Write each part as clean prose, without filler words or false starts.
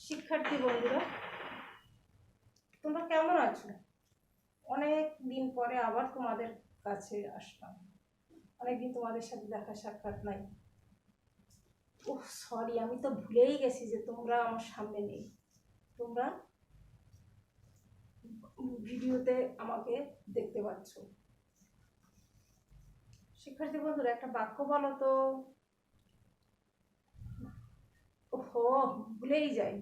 শিক্ষার্থী বন্ধুরা, তোমরা কেমন আছো? অনেক দিন পরে আবার তোমাদের কাছে আসলাম। অনেকদিন তোমাদের সাথে দেখা সাক্ষাৎ নাই। ওহ সরি, আমি তো ভুলেই গেছি যে তোমরা আমার সামনে নেই। তোমরা ভিডিওতে আমাকে দেখতে পাচ্ছ। শিক্ষার্থী বন্ধুরা, একটা বাক্য বলো তো। ওহো, ভুলেই যাই।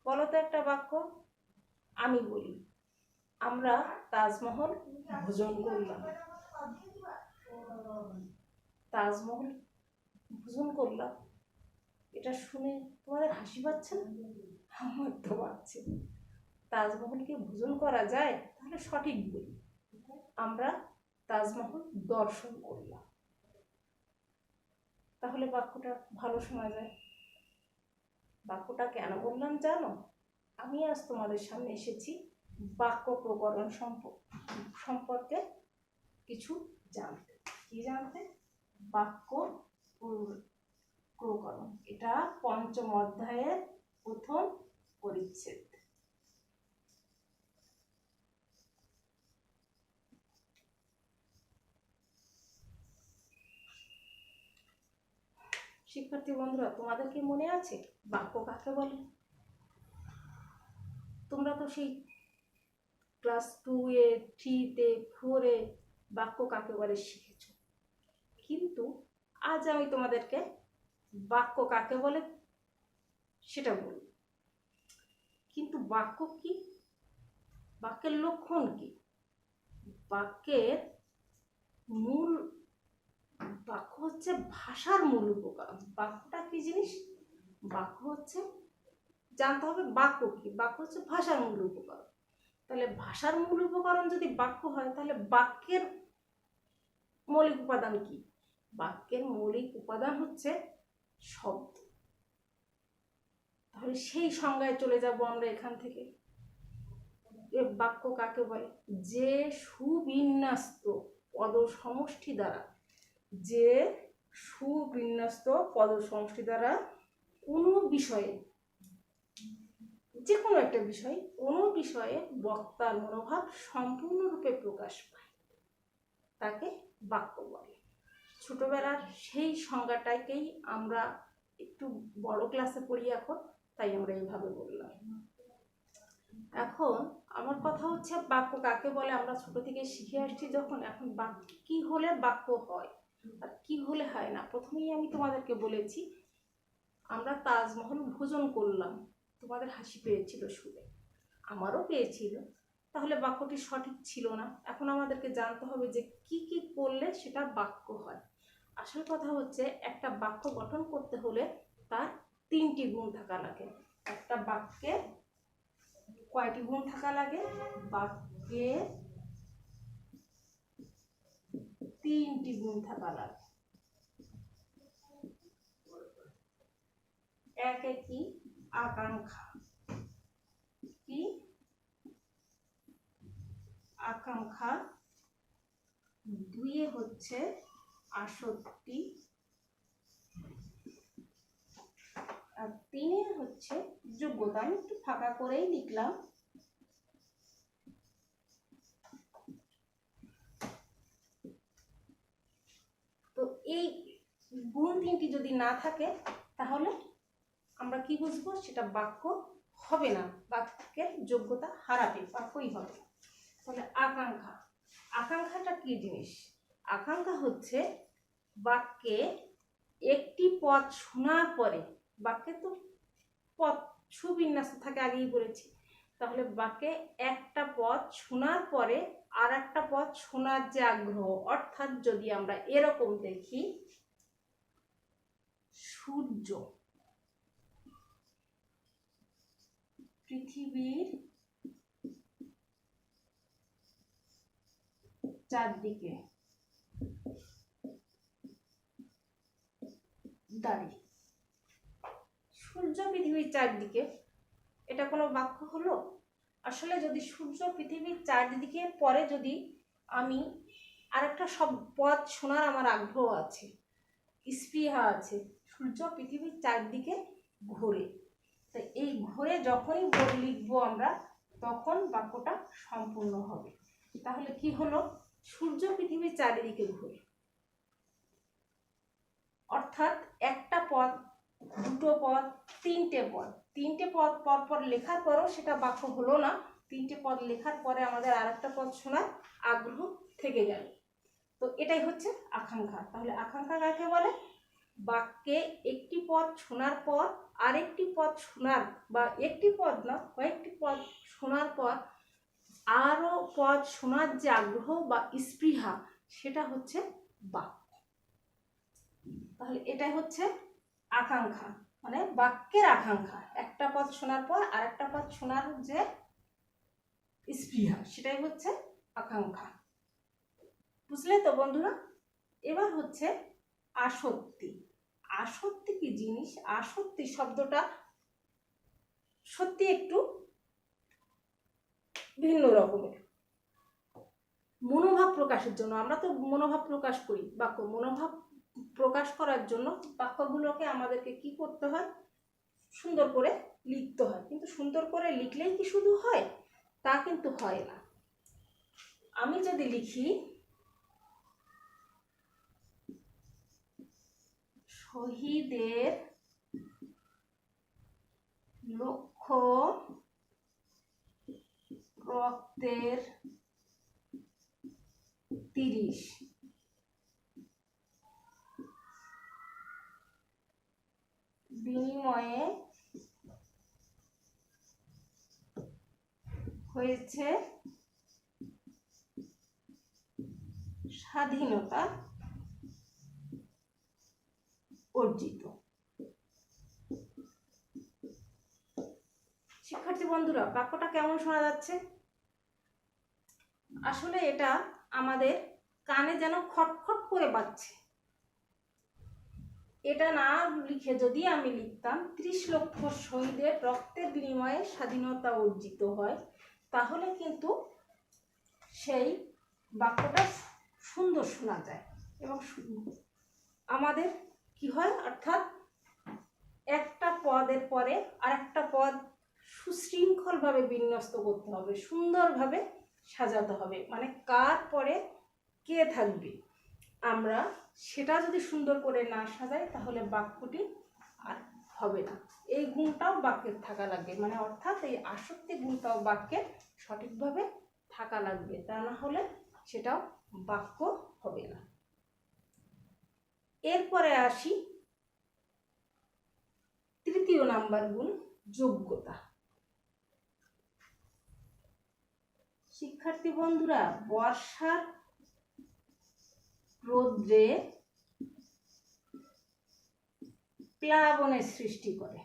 বলো তো একটা বাক্য। আমি বলি, আমরা তাজমহল ভোজন করলাম। তাজমহল ভোজন করলাম, এটা শুনে তোমাদের হাসি পাচ্ছে না? আমার তো পাচ্ছে। তাজমহলকে ভোজন করা যায়? তাহলে সঠিক বলি, আমরা তাজমহল দর্শন করলাম। তাহলে বাক্যটা ভালো শোনা যায়। বাক্যটা কেন বললাম জানো? আমি আজ তোমাদের সামনে এসেছি বাক্য প্রকরণ সম্পর্কে কিছু জানতে। কি জানতে? বাক্য প্রকরণ। এটা পঞ্চম অধ্যায়ের প্রথম পরিচ্ছেদ। শিক্ষার্থী বন্ধুরা, তোমাদের কি মনে আছে বাক্য কাকে বলে? তোমরা তো সেই ক্লাস 2-এ, 3-তে, 4-এ বাক্য কাকে বলে শিখেছ। কিন্তু আজ আমি তোমাদেরকে বাক্য কাকে বলে সেটা বলব। কিন্তু বাক্য কি? বাক্যের লক্ষণ কি? বাক্যের মূল বাক্য হচ্ছে ভাষার মূল উপকরণ। বাক্যটা কি জিনিস? বাক্য হচ্ছে, জানতে হবে বাক্য কি। বাক্য হচ্ছে ভাষার মূল উপকরণ। তাহলে ভাষার মূল উপকরণ যদি বাক্য হয়, তাহলে বাক্যের মৌলিক উপাদান কি? বাক্যের মৌলিক উপাদান হচ্ছে শব্দ। তাহলে সেই সংজ্ঞায় চলে যাব আমরা এখান থেকে। বাক্য কাকে বলে? যে সুবিন্যস্ত পদ সমষ্টি দ্বারা, যে সুবিন্যস্ত পদ সমষ্টি দ্বারা কোনো বিষয়ে, যে কোনো একটা বিষয়, কোনো বিষয়ে বক্তার মনোভাব সম্পূর্ণরূপে প্রকাশ পায়, তাকে বাক্য বলে। ছোটবেলার সেই সংজ্ঞাটাকেই আমরা একটু বড় ক্লাসে পড়ি এখন, তাই আমরা এইভাবে বললাম। এখন আমার কথা হচ্ছে বাক্য কাকে বলে আমরা ছোট থেকে শিখে আসছি যখন। এখন কি হলে বাক্য হয় আর কি হলে হয় না। প্রথমেই আমি তোমাদেরকে বলেছি আমরা তাজমহল ভোজন করলাম। তোমাদের হাসি পেয়েছিল শুনে, আমারও পেয়েছিল। তাহলে বাক্যটি সঠিক ছিল না। এখন আমাদেরকে জানতে হবে যে কি কি করলে সেটা বাক্য হয়। আসল কথা হচ্ছে একটা বাক্য গঠন করতে হলে তার 3টি গুণ থাকা লাগে। একটা বাক্যে কয়টি গুণ থাকা লাগে? বাক্যে 3টি গুণ থাকা লাগে। একে কি? আকাঙ্ক্ষা। কি? আকাঙ্ক্ষা। 2 হচ্ছে আসক্তি, আর 3 হচ্ছে যোগ্যতা। আমি একটু ফাঁকা করেই লিখলাম। তো এই গুণ 3টি যদি না থাকে তাহলে আমরা কি বুঝবো? সেটা বাক্য হবে না, বাক্যের যোগ্যতা হারাবে, বাক্যই হবে। তাহলে আকাঙ্ক্ষা, আকাঙ্ক্ষাটা কি জিনিস? আকাঙ্ক্ষা হচ্ছে বাক্যে একটি পদ শোনার পরে, বাক্যে তো পদ সুবিন্যস্ত থাকে, আগেই বলেছি। তাহলে বাক্যে একটা পদ শোনার পরে আর একটা পদ শোনার যে আগ্রহ, অর্থাৎ যদি আমরা এরকম দেখি, সূর্য পৃথিবীর চারদিকে দাঁড়িয়ে। সূর্য পৃথিবীর চারদিকে, এটা কোনো বাক্য হলো? আসলে যদি সূর্য পৃথিবীর চারদিকে পরে যদি আমি আরেকটা সব পদ শোনার আমার আগ্রহ আছে, স্পৃহা আছে, সূর্য পৃথিবীর চারদিকে ঘোরে, তাই এই ঘোরে যখনই লিখবো আমরা তখন বাক্যটা সম্পূর্ণ হবে। তাহলে কি হলো, সূর্য পৃথিবীর চারিদিকে ঘুরে, অর্থাৎ একটা পদ, দুটো পদ, তিনটে পদ পর পর লেখার পরও সেটা বাক্য হলো না। তিনটে পদ লেখার পরে আমাদের আরেকটা পদ শোনার আগ্রহ থেকে গেল। তো এটাই হচ্ছে আকাঙ্ক্ষা। তাহলে আকাঙ্ক্ষা কাকে বলে? বাক্যে একটি পদ শোনার পর আরেকটি পদ শোনার, বা একটি পদ না কয়েকটি পদ শোনার পর আরো পদ শোনার যে আগ্রহ বা স্পৃহা, সেটা হচ্ছে বাক্য। তাহলে এটাই হচ্ছে আকাঙ্ক্ষা, মানে বাক্যের আকাঙ্ক্ষা। একটা পদ শোনার পর আরেকটা পদ শোনার যে স্পৃহা, সেটাই হচ্ছে আকাঙ্ক্ষা। বুঝলে তো বন্ধুরা? এবার হচ্ছে আসক্তি। আসক্তি কি জিনিস? আসক্তি শব্দটা সত্যি একটু ভিন্ন রকমের। মনোভাব প্রকাশের জন্য, আমরা তো মনোভাব প্রকাশ করি, বাক্য মনোভাব প্রকাশ করার জন্য বাক্যগুলোকে আমাদেরকে কি করতে হয়? সুন্দর করে লিখতে হয়। কিন্তু সুন্দর করে লিখলেই কি শুধু হয়? তা কিন্তু হয় না। আমি যদি লিখি শহীদের লক্ষ্য রক্তের 30, বিনিময়ে হয়েছে স্বাধীনতা অর্জিত। শিক্ষার্থী বন্ধুরা, বাক্যটা কেমন শোনা যাচ্ছে? আসলে এটা আমাদের কানে যেন খটখট করে বাজছে। এটা না লিখে যদি আমি লিখতাম 30 লক্ষ শহীদের রক্তের বিনিময়ে স্বাধীনতা অর্জিত হয়, তাহলে কিন্তু সেই বাক্যটা সুন্দর শোনা যায় এবং আমাদের কি হয়, অর্থাৎ একটা পদের পরে আরেকটা পদ সুশৃঙ্খলভাবে বিন্যস্ত করতে হবে, সুন্দরভাবে সাজাতে হবে। মানে কার পরে কে থাকবে, আমরা সেটা যদি সুন্দর করে না সাজাই তাহলে বাক্যটি আর হবে না। এই গুণটাও বাক্যের থাকা লাগবে, মানে অর্থাৎ এই আসক্তি গুণটাও বাক্যের সঠিকভাবে থাকা লাগবে, তা না হলে সেটাও বাক্য হবে না। এরপরে আসি তৃতীয় নাম্বার গুণ, যোগ্যতা। শিক্ষার্থী বন্ধুরা, বর্ষার রৌদ্রে প্লাবনের সৃষ্টি করে।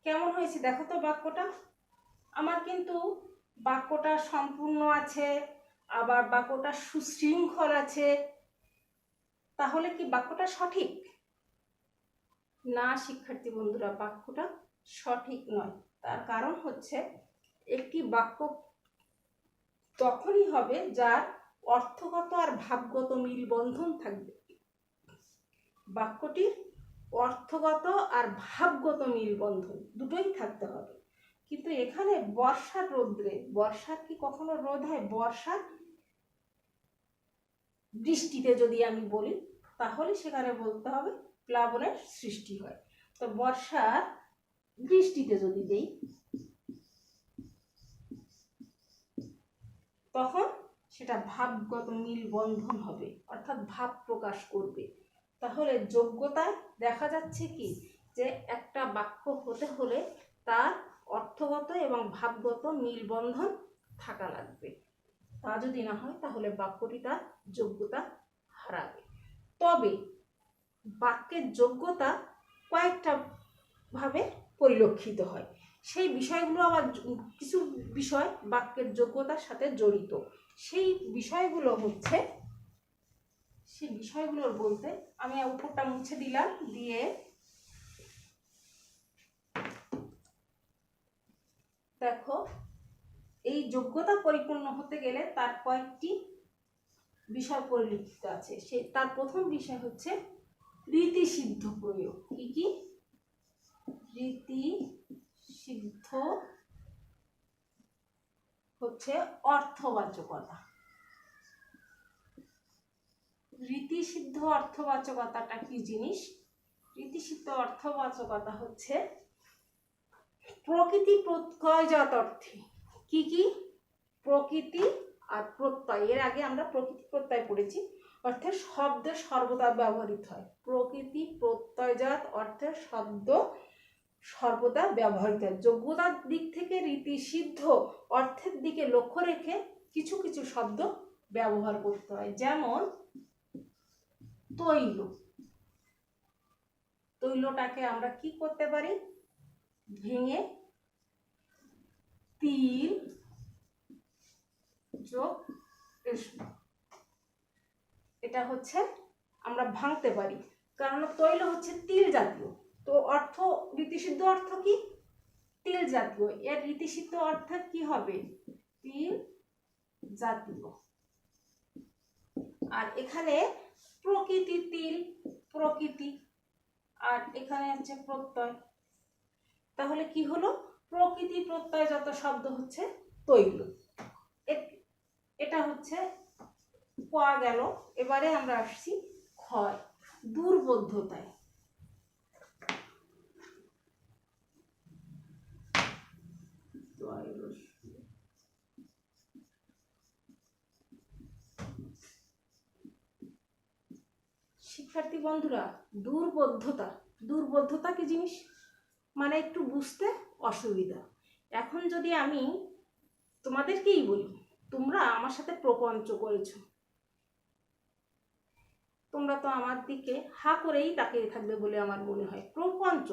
কেমন হয়েছে দেখো তো বাক্যটা? আমার কিন্তু বাক্যটা সম্পূর্ণ আছে, আবার বাক্যটা সুশৃঙ্খল আছে। তাহলে কি বাক্যটা সঠিক? না শিক্ষার্থী বন্ধুরা, বাক্যটা সঠিক নয়। তার কারণ হচ্ছে, একটি বাক্য তখনই হবে যার অর্থগত আর ভাবগত মিলবন্ধন থাকবে। বাক্যটির অর্থগত আর ভাবগত মিলবন্ধন দুটোই থাকতে হবে। কিন্তু এখানে বর্ষার রৌদ্রে, বর্ষার কি কখনো রোদ হয়? বর্ষার বৃষ্টিতে যদি আমি বলি তাহলে সেখানে বলতে হবে প্লাবনের সৃষ্টি হয়। তো বর্ষার বৃষ্টিতে যদি দেই তখন সেটা ভাবগত মিলবন্ধন হবে, অর্থাৎ ভাব প্রকাশ করবে। তাহলে যোগ্যতায় দেখা যাচ্ছে কি, যে একটা বাক্য হতে হলে তার অর্থগত এবং ভাবগত মিলবন্ধন থাকা লাগবে। তা যদি না হয় তাহলে বাক্যটি তার যোগ্যতা হারাবে। তবে বাক্যের যোগ্যতা কয়েকটা ভাবে পরিলক্ষিত হয়। সেই বিষয়গুলো আবার কিছু বিষয় বাক্যের যোগ্যতার সাথে জড়িত। সেই বিষয়গুলো হচ্ছে, সেই বিষয়গুলোর বলতে আমি উপরটা মুছে দিলাম, দিয়ে দেখো এই যোগ্যতা পরিপূর্ণ হতে গেলে তার কয়েকটি বিষয় পরিলক্ষিত আছে। তার প্রথম বিষয় হচ্ছে রীতিসিদ্ধ প্রয়োগ। কি কি? রীতিসিদ্ধ হচ্ছে অর্থবাচকতা। রীতিসিদ্ধ অর্থবাচকতাটা কি জিনিস? রীতিসিদ্ধ অর্থবাচকতা হচ্ছে প্রকৃতি প্রত্যয়জাত অর্থে। কি কি? প্রকৃতি আর প্রত্যয়। এর আগে আমরা প্রকৃতি প্রত্যয় পড়েছি, অর্থে শব্দ সর্বদা ব্যবহৃত হয়। প্রকৃতি প্রত্যয়জাত অর্থে শব্দ সর্বদা ব্যবহৃত হয়। যোগ্যতার দিক থেকে রীতিসিদ্ধ অর্থের দিকে লক্ষ্য রেখে কিছু কিছু শব্দ ব্যবহার করতে হয়। যেমন তৈল। তৈলটাকে আমরা কি করতে পারি? ভেঙে তিল যোগ এটা হচ্ছে আমরা ভাঙতে পারি, কারণ তৈল হচ্ছে তিল জাতীয়। তো অর্থ, রীতিসিদ্ধ অর্থ কি? তিল জাতীয়। এর রীতিসিদ্ধ অর্থ কি হবে? তিল জাতীয়। আর এখানে প্রকৃতি, তিল প্রকৃতি, আর এখানে হচ্ছে প্রত্যয়। তাহলে কি হলো? প্রকৃতি প্রত্যয় যত শব্দ হচ্ছে তৈল। এটা হচ্ছে ক গেল। এবারে আমরা আসছি ক্ষয়, দুর্বোধ্যতায়। শিক্ষার্থী বন্ধুরা, দুর্বোধ্যতা, দুর্বোধ্যতা কি জিনিস? মানে একটু বুঝতে অসুবিধা। এখন যদি আমি তোমাদেরকেই বলি, তোমরা আমার সাথে প্রপঞ্চ করেছো, তোমরা তো আমার দিকে হা করেই তাকিয়ে থাকবে বলে আমার মনে হয়। প্রপঞ্চ,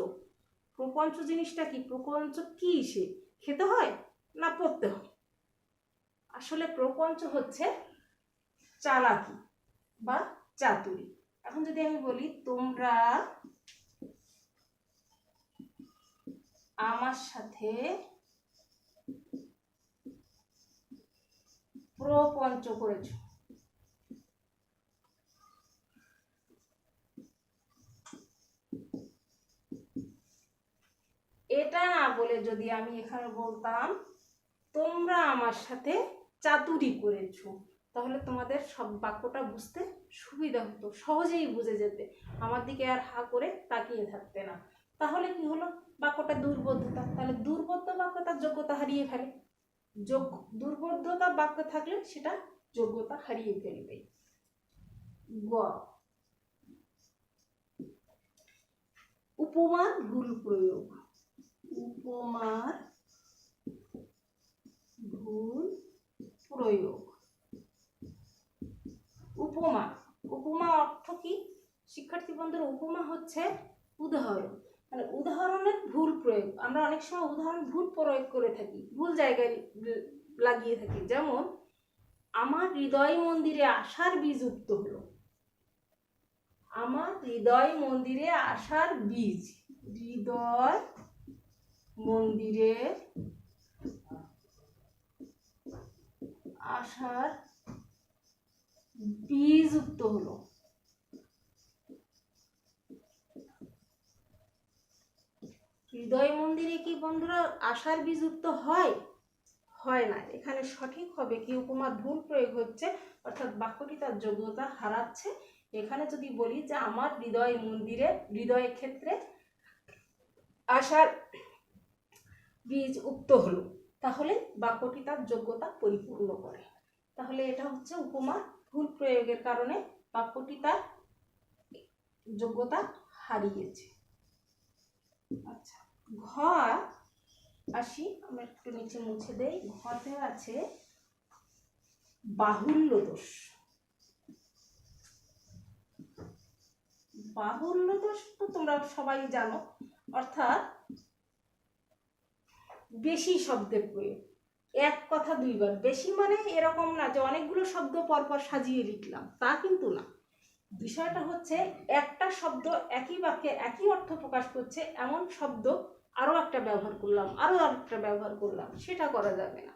প্রপঞ্চ জিনিসটা কি? প্রপঞ্চ কি? সে খেতে হয় না পড়তে হয়? আসলে প্রপঞ্চ হচ্ছে চালাকি বা চাতুরি। এখন যদি আমি বলি তোমরা আমার সাথে প্রপঞ্চ করেছো, এটা না বলে যদি আমি এখানে বলতাম তোমরা আমার সাথে চাতুরি করেছো, তাহলে তোমাদের সব বাক্যটা বুঝতে সুবিধা হতো, সহজেই বুঝে যেতে, আমার দিকে আর হা করে তাকিয়ে থাকতে না। তাহলে কি হলো? বাক্যটা দুর্বোধ্যতা। তাহলে দুর্বোধ্য বাক্য তার যোগ্যতা হারিয়ে ফেলে। দুর্বোধ্যতা বাক্য থাকলে সেটা যোগ্যতা হারিয়ে ফেলবে। গ, উপমার ভুল প্রয়োগ। উপমার ভুল প্রয়োগ। উপমা, উপমা অর্থ কি? শিক্ষার্থী বন্ধুরা, উপমা হচ্ছে উদাহরণ। মানে উদাহরণের ভুল প্রয়োগ। আমরা অনেক সময় উদাহরণ ভুল প্রয়োগ করে থাকি, ভুল জায়গায় লাগিয়ে থাকি। যেমন আমার হৃদয় মন্দিরে আশার বীজ উক্ত হলো। আমার হৃদয় মন্দিরে আশার বীজ। হৃদয় মন্দিরে আশার বীজ উক্ত হলো। হৃদয় মন্দিরে কি বন্ধুরা আশার বীজ উক্ত হয়? হয় না। এখানে সঠিক হবে কি? উপমার ভুল প্রয়োগ হচ্ছে, অর্থাৎ বাক্যটি তার যোগ্যতা হারাচ্ছে। এখানে যদি বলি যে আমার হৃদয় মন্দিরে, হৃদয়ের ক্ষেত্রে আশার বীজ উক্ত হলো, তাহলে বাক্যটি তার যোগ্যতা পরিপূর্ণ করে। তাহলে এটা হচ্ছে উপমার ভুল প্রয়োগের কারণে বাক্যটি তার যোগ্যতা হারিয়েছে। আচ্ছা, ঘ আসি, আমরা একটু নিচে মুছে দেই। ঘতে আছে বাহুল্য দোষ। বাহুল্য দোষ তো তোমরা সবাই জানো, অর্থাৎ বেশি শব্দের প্রয়োগ। এক কথা দুইবার। বেশি মানে এরকম না যে অনেকগুলো শব্দ পরপর সাজিয়ে লিখলাম, তা কিন্তু না। বিষয়টা হচ্ছে একটা শব্দ একই বাক্যে একই অর্থ প্রকাশ করছে, এমন শব্দ আরো একটা ব্যবহার করলাম, আরো একটা ব্যবহার করলাম, সেটা করা যাবে না।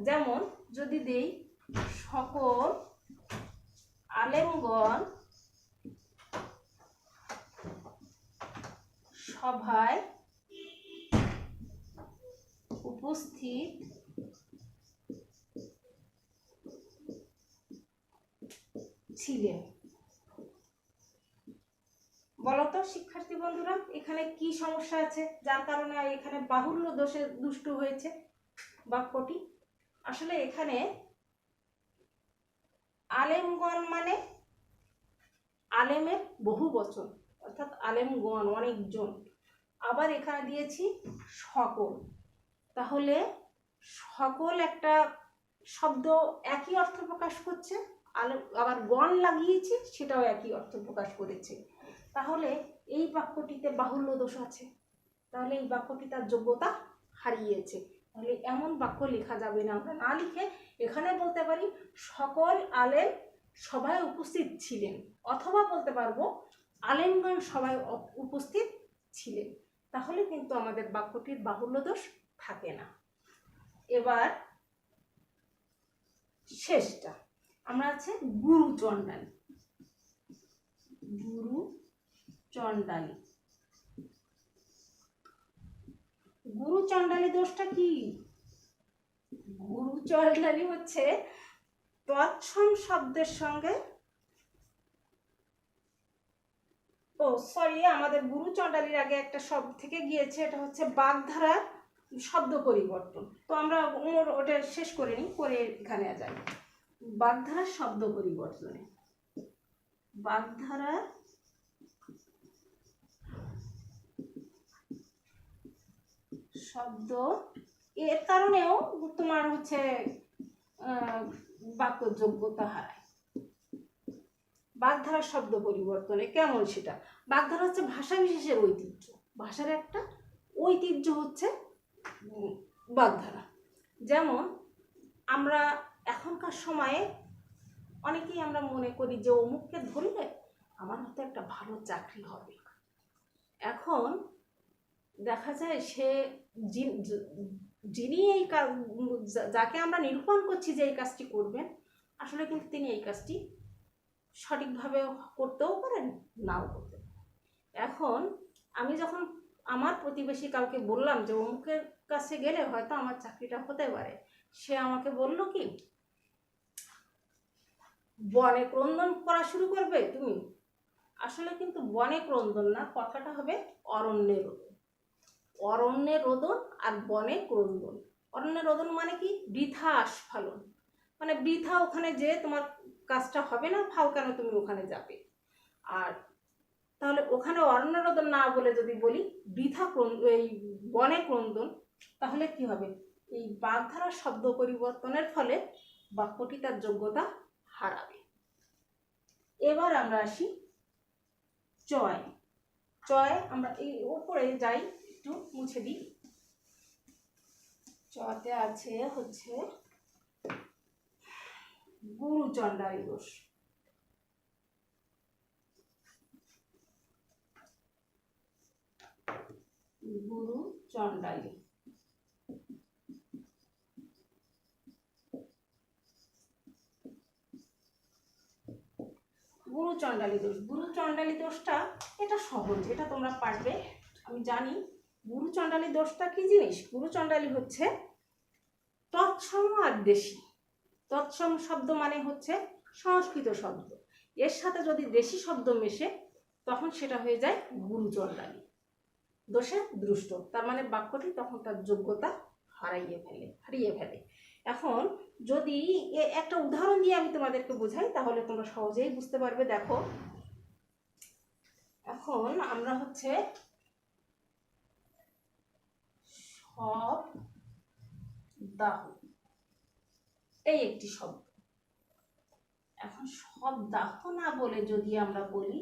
যেমন যদি দেই সকল আলেমগণ সভায় উপস্থিত ছিলেন। বলতো শিক্ষার্থী বন্ধুরা, এখানে কি সমস্যা আছে যার কারণে এখানে বাহুল্য দোষে দুষ্ট হয়েছে বাক্যটি? আসলে এখানে আলেমগণ মানে আলেমের বহু বচন, অর্থাৎ আলেমগণ অনেকজন। আবার এখানে দিয়েছি সকল, তাহলে সকল একটা শব্দ একই অর্থ প্রকাশ করছে, আবার গণ লাগিয়েছি সেটাও একই অর্থ প্রকাশ করেছে। তাহলে এই বাক্যটিতে বাহুল্য দোষ আছে, তাহলে এই বাক্যটি তার যোগ্যতা হারিয়েছে। তাহলে এমন বাক্য লেখা যাবে না, আমরা না লিখে এখানে বলতে পারি সকল আলেম সভায় উপস্থিত ছিলেন, অথবা বলতে পারবো আলেমগণ সভায় উপস্থিত ছিলেন। তাহলে কিন্তু আমাদের বাক্যটির বাহুল্য দোষ থাকে না। এবার শেষটা আমরা আছে গুরু চণ্ডালী। গুরু চণ্ডালী, গুরু চণ্ডালী দোষটা কি? গুরু চণ্ডালী হচ্ছে তৎসম শব্দের সঙ্গে, আমাদের গুরু চণ্ডালীর আগে একটা শব্দ থেকে গিয়েছে, এটা হচ্ছে বাগধারার শব্দ পরিবর্তন। তো আমরা ওটা শেষ করে নিই, করে এখানে যাই। বাগধারার শব্দ পরিবর্তনে, বাগধারার শব্দ এর কারণেও তোমার হচ্ছে বাক্য যোগ্যতা হারায়। বাগধারার শব্দ পরিবর্তনে কেমন সেটা? বাগধারা হচ্ছে ভাষা বিশেষের ঐতিহ্য, ভাষার একটা ঐতিহ্য হচ্ছে বাগধারা। যেমন আমরা এখনকার সময়ে অনেকেই আমরা মনে করি যে অমুককে ধরলে আমার হয়তো একটা ভালো চাকরি হবে। এখন দেখা যায় সে যিনি এই কাজ, যাকে আমরা নিরূপণ করছি যে এই কাজটি করবেন, আসলে কিন্তু তিনি এই কাজটি সঠিকভাবে করতেও পারেন, নাও করতে পারেন। এখন আমি যখন আমার প্রতিবেশী কাউকে বললাম যে অমুকের কাছে গেলে হয়তো আমার চাকরিটা হতে পারে, সে আমাকে বলল কি, বনে ক্রন্দন করা শুরু করবে তুমি। আসলে কিন্তু বনে ক্রন্দন না, কথাটা হবে অরণ্যে রোদন। অরণ্যে রোদন আর বনে ক্রন্দন। অরণ্যে রোদন মানে কি? বৃথা আস্ফালন, মানে বৃথা ওখানে যে তোমার কাজটা হবে না, ফাও কেন তুমি ওখানে যাবে। আর তাহলে ওখানে অরণ্য রোদন না বলে যদি বলি বৃথা এই বনে ক্রন্দন, তাহলে কি হবে? এই বাগধারার শব্দ পরিবর্তনের ফলে বাক্যটি তার যোগ্যতা হারাবে। এবার আমরা আসি চয়। চয় আমরা এই উপরে যাই, একটু মুছে দিই। চতে আছে হচ্ছে গুরু চণ্ডালী দোষ। গুরু চণ্ডালী, গুরু চণ্ডালী দোষ। গুরু চণ্ডালী দোষটা এটা সহজ, এটা তোমরা পারবে আমি জানি। গুরু চণ্ডালী দোষটা কি জিনিস? গুরু চণ্ডালী হচ্ছে তৎসম আর দেশি। তৎসম শব্দ মানে হচ্ছে সংস্কৃত শব্দ, এর সাথে যদি দেশি শব্দ মেশে তখন সেটা হয়ে যায় গুরু চণ্ডালী দোষে দৃষ্ট। তার মানে বাক্যটি তখন তার যোগ্যতা হারিয়ে ফেলে। এখন যদি একটা উদাহরণ দিয়ে আমি তোমাদেরকে বোঝাই তাহলে তোমরা সহজেই বুঝতে পারবে। দেখো, এখন আমরা হচ্ছে সব দাহ, এই একটি শব্দ। এখন সব দাহ না বলে যদি আমরা বলি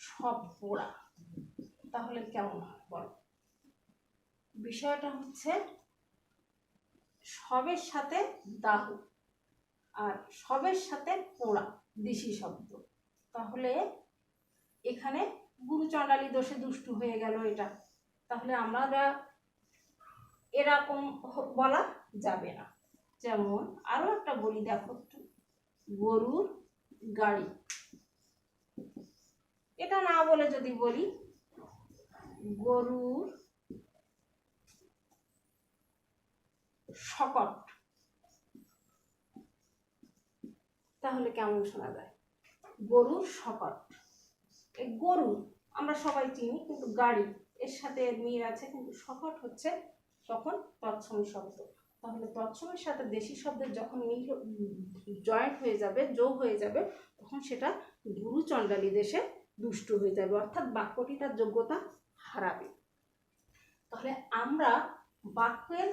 সব পোড়া, তাহলে কেমন হয় বলো? বিষয়টা হচ্ছে সবের সাথে দাহ আর সবের সাথে পোড়া, দেশি শব্দ। তাহলে এখানে গুরু চণ্ডালী দোষে দুষ্টু হয়ে গেল এটা। তাহলে আমরা এরকম বলা যাবে না। যেমন আরো একটা বলি, দেখো একটু, গরুর গাড়ি। এটা না বলে যদি বলি গরুর শকট, তাহলে কেমন শোনা যায়? গরুর শকট। এই গরু আমরা সবাই চিনি, কিন্তু গাড়ি এর সাথে মিল আছে, কিন্তু শকট হচ্ছে তখন তৎসম শব্দ। তাহলে তৎসমের সাথে দেশি শব্দের যখন মিল জয়েন্ট হয়ে যাবে, যোগ হয়ে যাবে, তখন সেটা গুরু চণ্ডালী দেশে দুষ্ট হয়ে যাবে, অর্থাৎ বাক্যটি তার যোগ্যতা হারাবে। তাহলে আমরা বাক্যের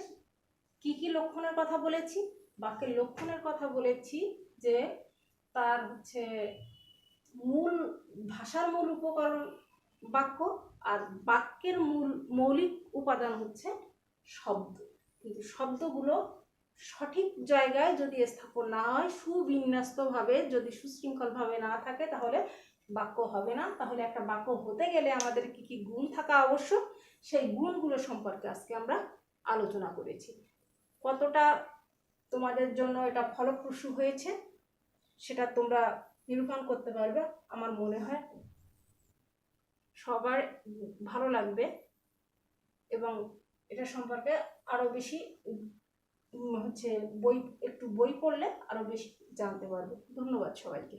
কি কি লক্ষণের কথা বলেছি? বাক্যের লক্ষণের কথা বলেছি যে তার হচ্ছে মূল ভাষার মূল উপকরণ বাক্য, আর বাক্যের মূল মৌলিক উপাদান হচ্ছে শব্দ। কিন্তু শব্দগুলো সঠিক জায়গায় যদি স্থাপন না হয়, সুবিন্যস্তভাবে যদি সুশৃঙ্খলভাবে না থাকে, তাহলে বাক্য হবে না। তাহলে একটা বাক্য হতে গেলে আমাদের কি কি গুণ থাকা আবশ্যক, সেই গুণগুলো সম্পর্কে আজকে আমরা আলোচনা করেছি। কতটা তোমাদের জন্য এটা ফলপ্রসূ হয়েছে সেটা তোমরা নিরূপণ করতে পারবে। আমার মনে হয় সবার ভালো লাগবে এবং এটা সম্পর্কে আরো বেশি হচ্ছে বই পড়লে আরো বেশি জানতে পারবে। ধন্যবাদ সবাইকে।